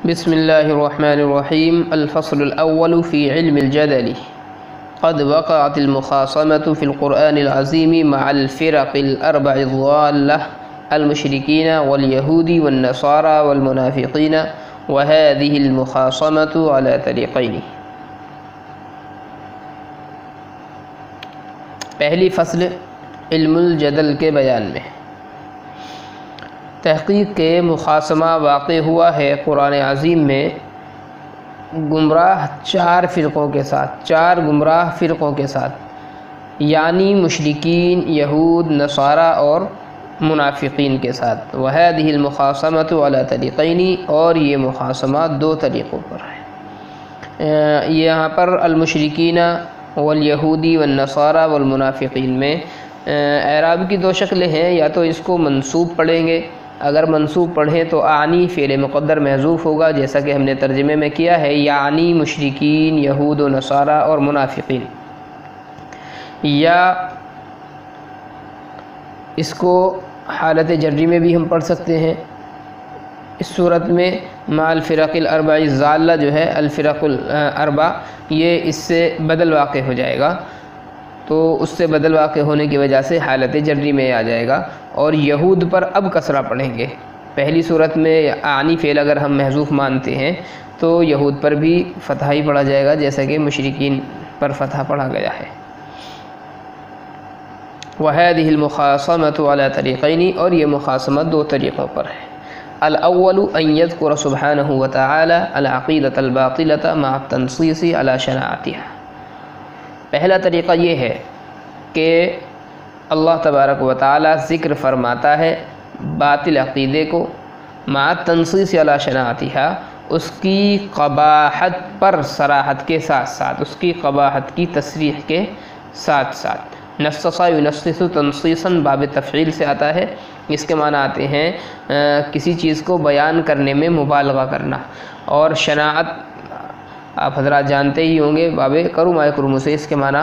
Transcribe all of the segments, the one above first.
بسم الله الرحمن الرحيم. الفصل الأول في علم الجدل. قد وقعت المخاصمة في القرآن العظيم مع الفرق الأربع الضالة المشركين واليهود والنصارى والمنافقين، وهذه المخاصمة على طريقين. پہلی فصل علم الجدل کے بیان میں. تحقیق کے مخاصمہ واقع ہوا ہے قرآن عظیم میں گمراہ چار گمراہ فرقوں کے ساتھ، یعنی مشرکین، یہود، نصارہ اور منافقین کے ساتھ. وَهَذِهِ الْمُخَاصَمَةُ عَلَى طَرِيقَيْنِ، اور یہ مخاصمہ دو طریقوں پر ہے. یہاں پر المشرکین والیہودی والنصارہ والمنافقین میں اعراب کی دو شکلیں ہیں. یا تو اس کو منصوب پڑھیں گے، اگر منصوب پڑھیں تو اعنی فعل مقدر محذوف ہوگا، جیسا کہ ہم نے ترجمے میں کیا ہے، یعنی مشرکین، یہود و نصارہ اور منافقین. یا اس کو حالت جری میں بھی ہم پڑھ سکتے ہیں. اس صورت میں مع الفرق الاربع الضالہ جو ہے الفرق الاربع، یہ اس سے بدل واقع ہو جائے گا، تو اس سے بدل واقع ہونے کی وجہ سے حالت جری میں آ جائے گا. اور یہود پر اب کسرہ پڑھیں گے. پہلی صورت میں اعنی فعل اگر ہم محذوف مانتے ہیں تو یہود پر بھی فتحہ ہی پڑھا جائے گا، جیسا کہ مشرکین پر فتحہ پڑھا گیا ہے. وَهَذِهِ الْمُخَاصَمَةُ عَلَى طَرِيقَيْنِ، اور یہ مخاصمہ دو طریقوں پر ہے. الاول ان يذكر سبحانه وتعالى العقیدۃ الباطلۃ مع التنصیص على شناعتها. پہلا طریقہ یہ ہے کہ اللہ تبارک و تعالی ذکر فرماتا ہے باطل عقیدے کو مع التنصیص علی شناعتها، اس کی قباحت پر صراحت کے ساتھ ساتھ، اس کی قباحت کی تصریح کے ساتھ ساتھ. نصص ینصص تنصیصا باب تفعیل سے آتا ہے. اس کے معنی آتے ہیں کسی چیز کو بیان کرنے میں مبالغہ کرنا. اور شناعت آپ حضرات جانتے ہی ہوں گے، باب کرما کرم سے اس کے معنی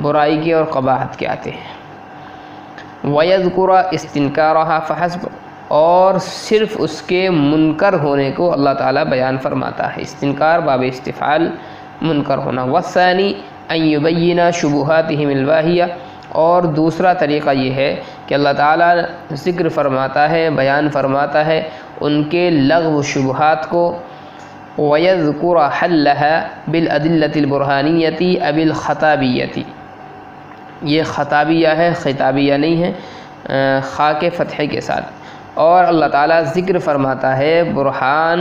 برائی کے اور قباحت کے آتے ہیں. وَيَذْكُرَ اسْتِنْكَارَهَا فَحَسْبُ، اور صرف اس کے منکر ہونے کو اللہ تعالیٰ بیان فرماتا ہے. استنکار باب استفعال، منکر ہونا. وَالثَّانِي أَن يُبَيِّنَ شُبُهَاتِهِمِ الْوَاهِيَةِ، اور دوسرا طریقہ یہ ہے کہ اللہ تعالیٰ ذکر فرماتا ہے، بیان فرماتا ہے ان کے لغو شبہات کو. وَيَذْكُرَ حَلَّهَا بِالْأَدِلَّةِ الْبُرْهَانِيَّةِ أَوِ الْخَطَابِيَّةِ، یہ خطابیہ ہے، خطابیہ نہیں ہے، خا کے فتحے کے ساتھ. اور اللہ تعالیٰ ذکر فرماتا ہے برہان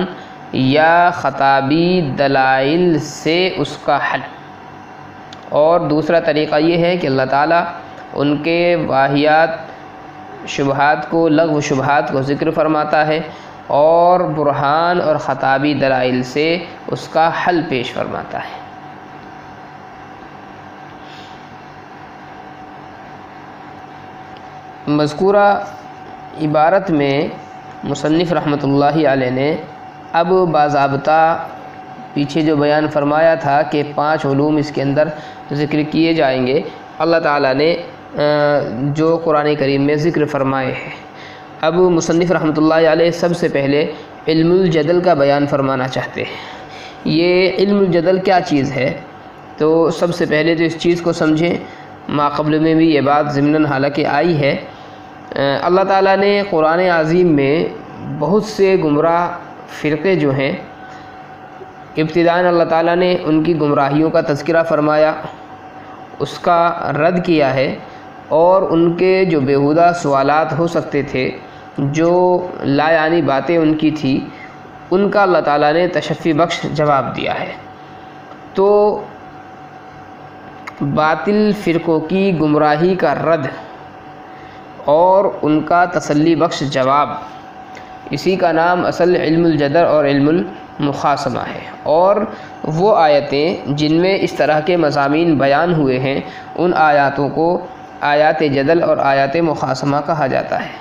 یا خطابی دلائل سے اس کا حل. اور دوسرا طریقہ یہ ہے کہ اللہ تعالیٰ ان کے واہیات شبہات کو، لغو شبہات کو ذکر فرماتا ہے اور برہان اور خطابی دلائل سے اس کا حل پیش فرماتا ہے. مذکورہ عبارت میں مصنف رحمۃ اللہ علیہ نے اب باضابطہ پیچھے جو بیان فرمایا تھا کہ 5 علوم اس کے اندر ذکر کیے جائیں گے، اللہ تعالیٰ نے جو قرآن کریم میں ذکر فرمائے ہیں. اب مصنف رحمۃ اللہ علیہ سب سے پہلے علم الجدل کا بیان فرمانا چاہتے ہیں. یہ علم الجدل کیا چیز ہے؟ تو سب سے پہلے تو اس چیز کو سمجھیں. ما قبل میں بھی یہ بات ضمناً حالانکہ آئی ہے. اللہ تعالیٰ نے قرآن عظیم میں بہت سے گمراہ فرقے جو ہیں، ابتداءً اللہ تعالیٰ نے ان کی گمراہیوں کا تذکرہ فرمایا، اس کا رد کیا ہے، اور ان کے جو بیہودہ سوالات ہو سکتے تھے، جو لا یعنی باتیں ان کی تھی، ان کا اللہ تعالیٰ نے تشفی بخش جواب دیا ہے. تو باطل فرقوں کی گمراہی کا رد اور ان کا تسلی بخش جواب، اسی کا نام اصل علم الجدل اور علم المخاصمہ ہے. اور وہ آیتیں جن میں اس طرح کے مضامین بیان ہوئے ہیں، ان آیاتوں کو آیات جدل اور آیات مخاصمہ کہا جاتا ہے.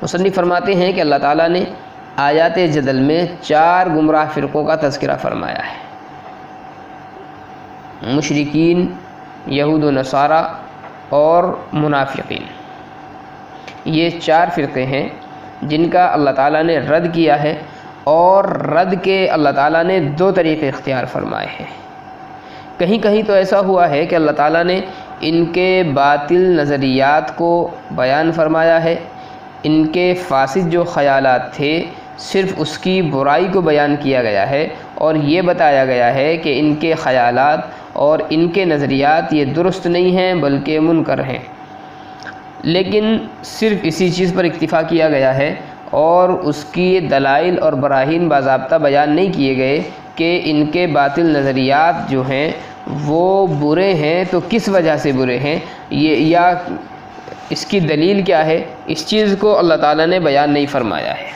مصنف فرماتے ہیں کہ اللہ تعالیٰ نے آیات جدل میں 4 گمراہ فرقوں کا تذکرہ فرمایا ہے. مشرکین، یہود و نصارہ اور منافقین. یہ 4 فرقے ہیں جن کا اللہ تعالیٰ نے رد کیا ہے اور رد کے اللہ تعالیٰ نے دو طریقے اختیار فرمائے ہیں۔ کہیں کہیں تو ایسا ہوا ہے کہ اللہ تعالیٰ نے ان کے باطل نظریات کو بیان فرمایا ہے، ان کے فاسد جو خیالات تھے صرف اس کی برائی کو بیان کیا گیا ہے، اور یہ بتایا گیا ہے کہ ان کے خیالات اور ان کے نظریات یہ درست نہیں ہیں بلکہ منکر ہیں، لیکن صرف اسی چیز پر اکتفا کیا گیا ہے اور اس کی دلائل اور براہین باضابطہ بیان نہیں کیے گئے کہ ان کے باطل نظریات جو ہیں وہ برے ہیں تو کس وجہ سے برے ہیں، یہ یا اس کی دلیل کیا ہے، اس چیز کو اللہ تعالیٰ نے بیان نہیں فرمایا ہے۔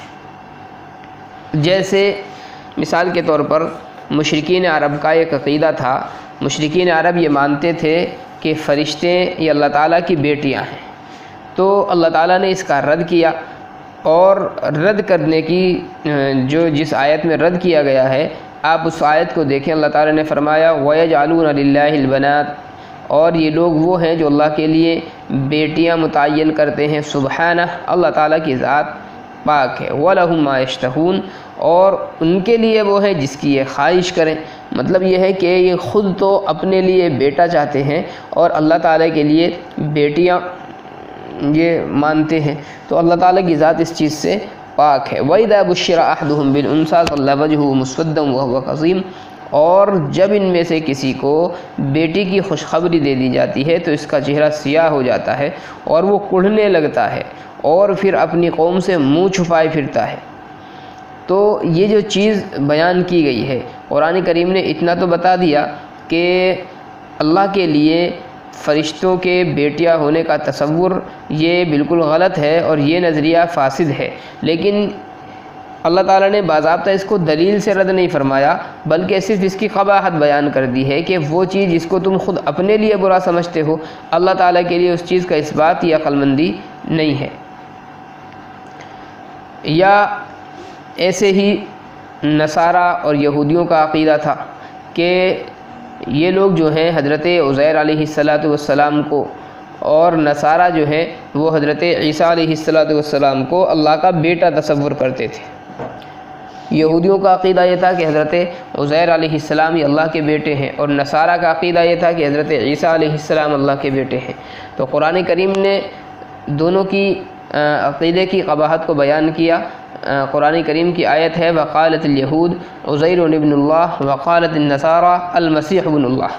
جیسے مثال کے طور پر مشرکین عرب کا ایک عقیدہ تھا، مشرکین عرب یہ مانتے تھے کہ فرشتے یہ اللہ تعالیٰ کی بیٹیاں ہیں، تو اللہ تعالیٰ نے اس کا رد کیا، اور رد کرنے کی جس آیت میں رد کیا گیا ہے آپ اس آیت کو دیکھیں۔ اللہ تعالیٰ نے فرمایا وَيَجْعَلُونَ لِلَّهِ الْبَنَاتِ، اور یہ لوگ وہ ہیں جو اللہ کے لیے بیٹیاں متعین کرتے ہیں، سبحانہ، اللہ تعالیٰ کی ذات پاک ہے، وَلَهُم مَا يَشْتَهُونَ، اور ان کے لیے وہ ہے جس کی یہ خواہش کریں۔ مطلب یہ ہے کہ یہ خود تو اپنے لیے بیٹا چاہتے ہیں اور اللہ تعالیٰ کے لیے بیٹیاں یہ مانتے ہیں، تو اللہ تعالیٰ کی ذات اس چیز سے پاک ہے۔ وَإِذَا بُشِّرَ أَحَدُهُم بِالْأُنثىٰ ظَلَّ وَجْهُهُ مُسْوَدًّا وَهُوَ كَظِيمٌ، اور جب ان میں سے کسی کو بیٹی کی خوشخبری دے دی جاتی ہے تو اس کا چہرہ سیاہ ہو جاتا ہے اور وہ کڑھنے لگتا ہے اور پھر اپنی قوم سے منہ چھپائے پھرتا ہے۔ تو یہ جو چیز بیان کی گئی ہے، قرآن کریم نے اتنا تو بتا دیا کہ اللہ کے لیے فرشتوں کے بیٹیاں ہونے کا تصور یہ بالکل غلط ہے اور یہ نظریہ فاسد ہے، لیکن اللہ تعالیٰ نے باضابطہ اس کو دلیل سے رد نہیں فرمایا بلکہ صرف اس کی قباحت بیان کر دی ہے کہ وہ چیز جس کو تم خود اپنے لیے برا سمجھتے ہو، اللہ تعالیٰ کے لیے اس چیز کا اس بات یا عقل مندی نہیں ہے۔ یا ایسے ہی نصارہ اور یہودیوں کا عقیدہ تھا کہ یہ لوگ جو ہیں حضرت عزیر علیہ السلام کو، اور نصارہ جو ہیں وہ حضرت عیسیٰ علیہ السلام کو اللہ کا بیٹا تصور کرتے تھے۔ یہودیوں کا عقیدہ یہ تھا کہ حضرت عزیر علیہ السلام یہ اللہ کے بیٹے ہیں، اور نصارہ کا عقیدہ یہ تھا کہ حضرت عیسیٰ علیہ السلام اللہ کے بیٹے ہیں۔ تو قرآن کریم نے دونوں کی عقیدے کی قباحت کو بیان کیا۔ قرآن کریم کی آیت ہے وقالت الیہود عزیر ابن اللہ وقالت النصارى المسیح ابن اللہ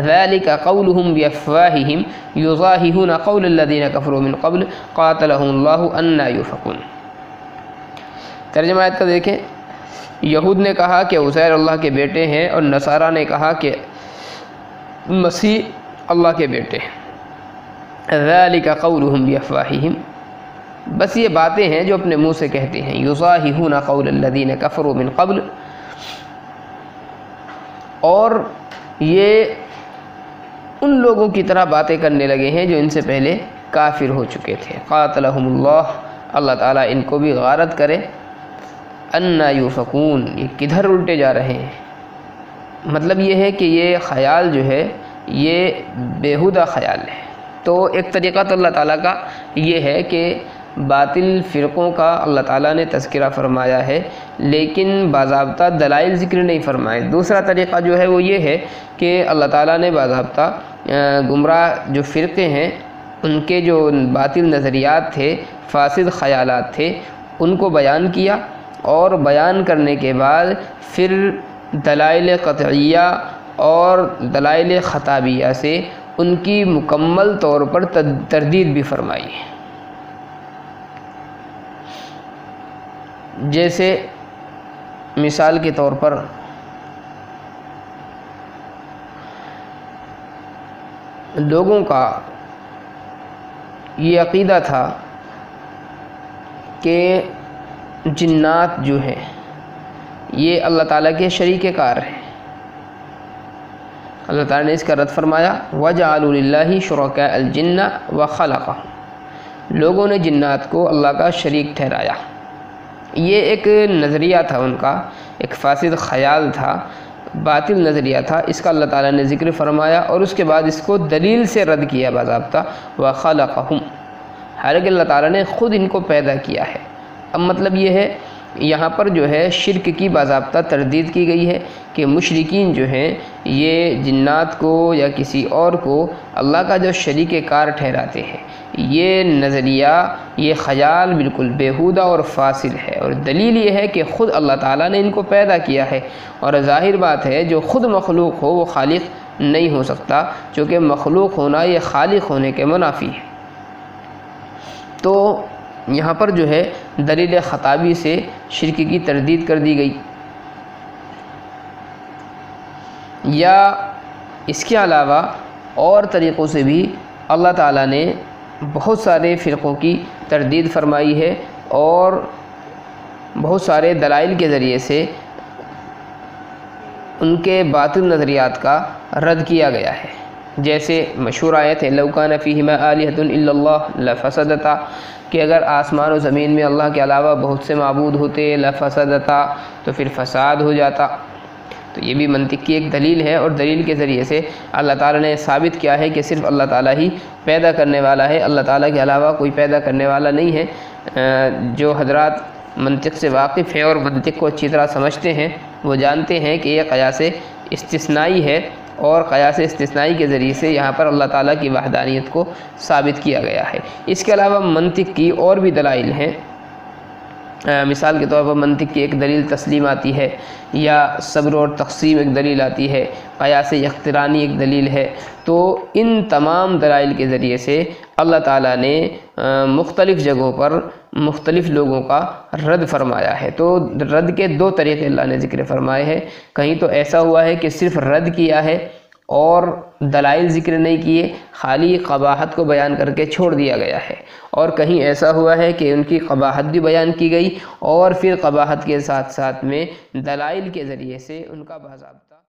ذلك قولهم بافواہہم یضاہئون قول الذین کفروا من قبل قاتلهم اللہ انا یؤفکون۔ ترجمہ آیت کا دیکھیں، یہود نے کہا کہ عزیر اللہ کے بیٹے ہیں اور نصارہ نے کہا کہ مسیح اللہ کے بیٹے ہیں۔ ذلك قولهم بافواہہم، بس یہ باتیں ہیں جو اپنے منہ سے کہتے ہیں، یضاہئون قول الذین کفروا من قبل، اور یہ ان لوگوں کی طرح باتیں کرنے لگے ہیں جو ان سے پہلے کافر ہو چکے تھے۔ قاتلہم اللہ، اللہ تعالیٰ ان کو بھی غارت کرے۔ انا یؤفکون، یہ کدھر الٹے جا رہے ہیں؟ مطلب یہ ہے کہ یہ خیال جو ہے یہ بیہودہ خیال ہے۔ تو ایک طریقہ تو اللہ تعالیٰ کا یہ ہے کہ باطل فرقوں کا اللہ تعالیٰ نے تذکرہ فرمایا ہے لیکن باضابطہ دلائل ذکر نہیں فرمائے۔ دوسرا طریقہ جو ہے وہ یہ ہے کہ اللہ تعالیٰ نے باضابطہ گمراہ جو فرقے ہیں ان کے جو باطل نظریات تھے، فاسد خیالات تھے، ان کو بیان کیا، اور بیان کرنے کے بعد پھر دلائل قطعیہ اور دلائل خطابیہ سے ان کی مکمل طور پر تردید بھی فرمائی ہے۔ جیسے مثال کے طور پر لوگوں کا یہ عقیدہ تھا کہ جنات جو ہیں یہ اللہ تعالیٰ کے شریک کار ہیں۔ اللہ تعالیٰ نے اس کا رد فرمایا وَجَعَلُوا لِلَّهِ شُرَكَاءَ الْجِنَّ وَخَلَقَهُمْ، لوگوں نے جنات کو اللہ کا شریک ٹھہرایا۔ یہ ایک نظریہ تھا ان کا، ایک فاسد خیال تھا، باطل نظریہ تھا، اس کا اللہ تعالیٰ نے ذکر فرمایا اور اس کے بعد اس کو دلیل سے رد کیا باضابطہ وَخَلَقَهُمْ، حالانکہ اللہ تعالیٰ نے خود ان کو پیدا کیا ہے۔ اب مطلب یہ ہے یہاں پر جو ہے شرک کی باضابطہ تردید کی گئی ہے کہ مشرکین جو ہیں یہ جنات کو یا کسی اور کو اللہ کا جو شریک کار ٹھہراتے ہیں، یہ نظریہ، یہ خیال بالکل بیہودہ اور فاسد ہے، اور دلیل یہ ہے کہ خود اللہ تعالیٰ نے ان کو پیدا کیا ہے، اور ظاہر بات ہے جو خود مخلوق ہو وہ خالق نہیں ہو سکتا، چونکہ مخلوق ہونا یہ خالق ہونے کے منافی ہے۔ تو یہاں پر جو ہے دلیل خطابی سے شرک کی تردید کر دی گئی۔ یا اس کے علاوہ اور طریقوں سے بھی اللہ تعالیٰ نے بہت سارے فرقوں کی تردید فرمائی ہے، اور بہت سارے دلائل کے ذریعے سے ان کے باطل نظریات کا رد کیا گیا ہے۔ جیسے مشہور آیت ہے لَوْ كَانَ فِيهِمَا آلِهَةٌ إِلَّا اللَّهُ لَفَسَدَتَا، کہ اگر آسمان و زمین میں اللہ کے علاوہ بہت سے معبود ہوتے لفسدتا، تو پھر فساد ہو جاتا۔ تو یہ بھی منطق کی ایک دلیل ہے، اور دلیل کے ذریعے سے اللہ تعالیٰ نے ثابت کیا ہے کہ صرف اللہ تعالیٰ ہی پیدا کرنے والا ہے، اللہ تعالیٰ کے علاوہ کوئی پیدا کرنے والا نہیں ہے۔ جو حضرات منطق سے واقف ہیں اور منطق کو اچھی طرح سمجھتے ہیں وہ جانتے ہیں کہ یہ قیاس استثنائی ہے، اور قیاس استثنائی کے ذریعے سے یہاں پر اللہ تعالیٰ کی وحدانیت کو ثابت کیا گیا ہے۔ اس کے علاوہ منطق کی اور بھی دلائل ہیں۔ مثال کے طور پر منطق کی ایک دلیل تسلیم آتی ہے، یا صبر اور تقسیم ایک دلیل آتی ہے، قیاس اقترانی ایک دلیل ہے۔ تو ان تمام دلائل کے ذریعے سے اللہ تعالیٰ نے مختلف جگہوں پر مختلف لوگوں کا رد فرمایا ہے۔ تو رد کے دو طریقے اللہ نے ذکر فرمائے ہیں۔ کہیں تو ایسا ہوا ہے کہ صرف رد کیا ہے اور دلائل ذکر نہیں کیے، خالی قباحت کو بیان کر کے چھوڑ دیا گیا ہے، اور کہیں ایسا ہوا ہے کہ ان کی قباحت بھی بیان کی گئی، اور پھر قباحت کے ساتھ ساتھ میں دلائل کے ذریعے سے ان کا باضابطہ